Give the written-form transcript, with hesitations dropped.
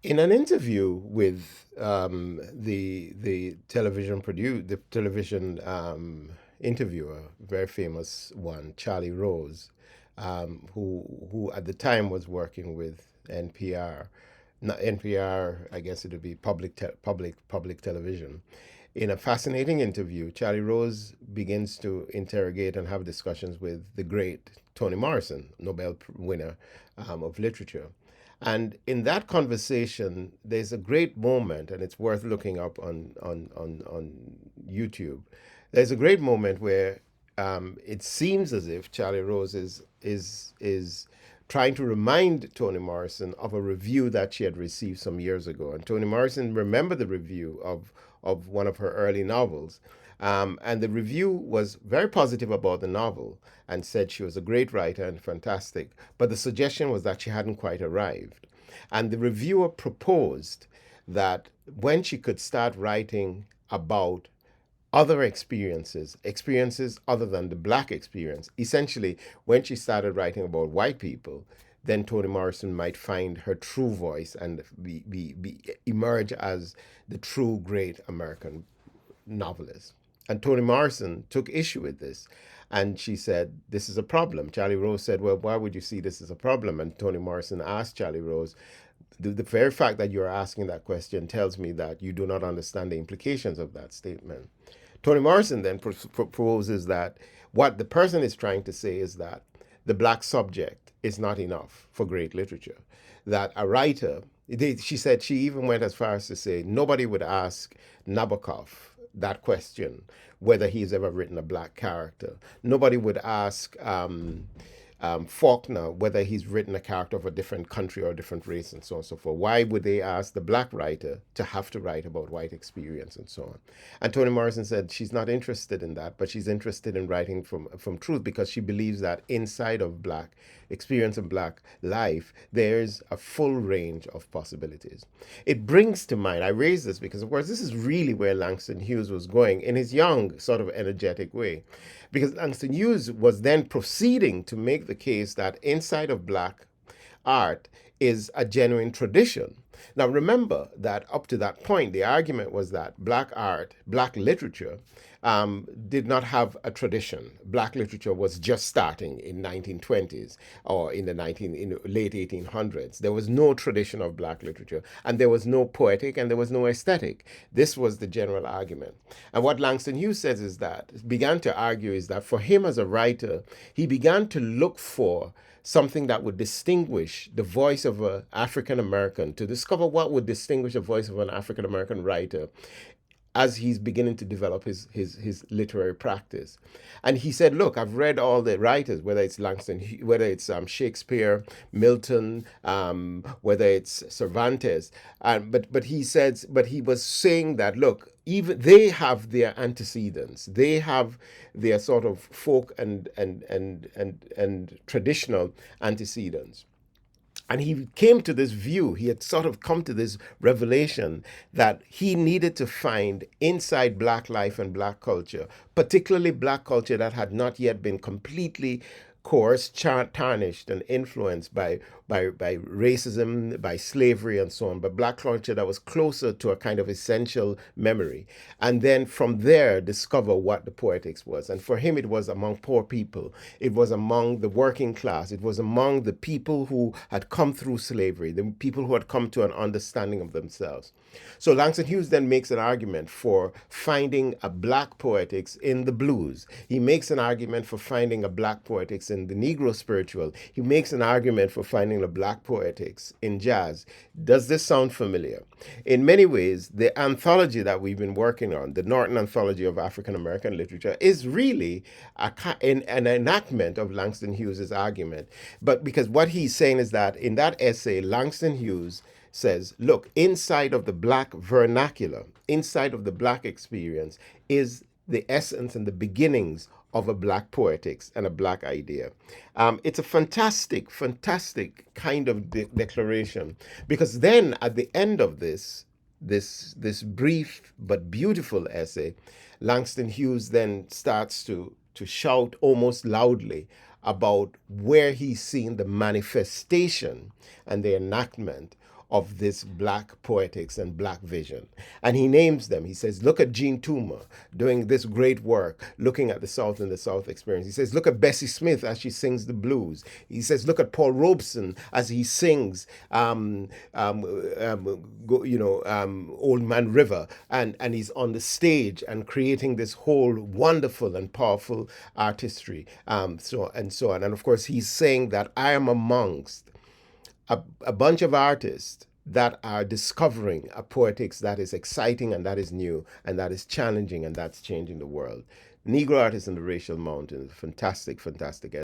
In an interview with the television interviewer, very famous one, Charlie Rose, who at the time was working with NPR, not NPR, I guess it would be public television. In a fascinating interview, Charlie Rose begins to interrogate and have discussions with the great Toni Morrison, Nobel winner of literature. And in that conversation, there's a great moment, and it's worth looking up on YouTube. There's a great moment where it seems as if Charlie Rose is trying to remind Toni Morrison of a review that she had received some years ago. And Toni Morrison remembered the review of one of her early novels. And the review was very positive about the novel and said she was a great writer and fantastic. But the suggestion was that she hadn't quite arrived. And the reviewer proposed that when she could start writing about other experiences other than the black experience, essentially, when she started writing about white people, then Toni Morrison might find her true voice and emerge as the true great American novelist. And Toni Morrison took issue with this. And she said, this is a problem. Charlie Rose said, well, why would you see this as a problem? And Toni Morrison asked Charlie Rose, the very fact that you're asking that question tells me that you do not understand the implications of that statement. Toni Morrison then proposes that what the person is trying to say is that the black subject is not enough for great literature. That a writer, she said, she even went as far as to say nobody would ask Nabokov that question, whether he's ever written a black character. Nobody would ask Faulkner whether he's written a character of a different country or a different race and so on and so forth. Why would they ask the black writer to have to write about white experience and so on? And Toni Morrison said she's not interested in that, but she's interested in writing from truth because she believes that inside of black experience and black life, there's a full range of possibilities. It brings to mind, I raise this because, of course, this is really where Langston Hughes was going in his young, sort of energetic way. Because Langston Hughes was then proceeding to make the case that inside of black art is a genuine tradition. Now, remember that up to that point, the argument was that black art, black literature, did not have a tradition. Black literature was just starting in 1920s or in the late 1800s. There was no tradition of black literature, and there was no poetic and there was no aesthetic. This was the general argument. And what Langston Hughes says is that, began to argue is that for him as a writer, he began to look for something that would distinguish the voice of an African American, to discover what would distinguish the voice of an African American writer as he's beginning to develop his literary practice. And he said, look, I've read all the writers, whether it's whether it's Shakespeare, Milton, whether it's Cervantes. But he was saying that, look, even they have their antecedents. They have their sort of folk and traditional antecedents. And he came to this view, he had sort of come to this revelation that he needed to find inside black life and black culture, particularly black culture that had not yet been completely coerced, tarnished, and influenced by racism, by slavery, and so on, but black culture that was closer to a kind of essential memory. And then from there, discover what the poetics was. And for him, it was among poor people. It was among the working class. It was among the people who had come through slavery, the people who had come to an understanding of themselves. So Langston Hughes then makes an argument for finding a black poetics in the blues. He makes an argument for finding a black poetics in the Negro spiritual. He makes an argument for finding the black poetics in jazz. Does this sound familiar? In many ways, the anthology that we've been working on, the Norton Anthology of African American Literature, is really an enactment of Langston Hughes's argument. But because what he's saying is that in that essay, Langston Hughes says, look, inside of the black vernacular, inside of the black experience is the essence and the beginnings of a black poetics and a black idea. It's a fantastic, fantastic kind of declaration, because then at the end of this brief but beautiful essay, Langston Hughes then starts to shout almost loudly about where he's seen the manifestation and the enactment of this black poetics and black vision. And he names them. He says, look at Jean Toomer doing this great work, looking at the South and the South experience. He says, look at Bessie Smith as she sings the blues. He says, look at Paul Robeson as he sings, Old Man River. And he's on the stage and creating this whole wonderful and powerful artistry. So on. And of course, he's saying that I am amongst a bunch of artists that are discovering a poetics that is exciting and that is new and that is challenging and that's changing the world. Negro Artist and the Racial Mountains, fantastic, fantastic.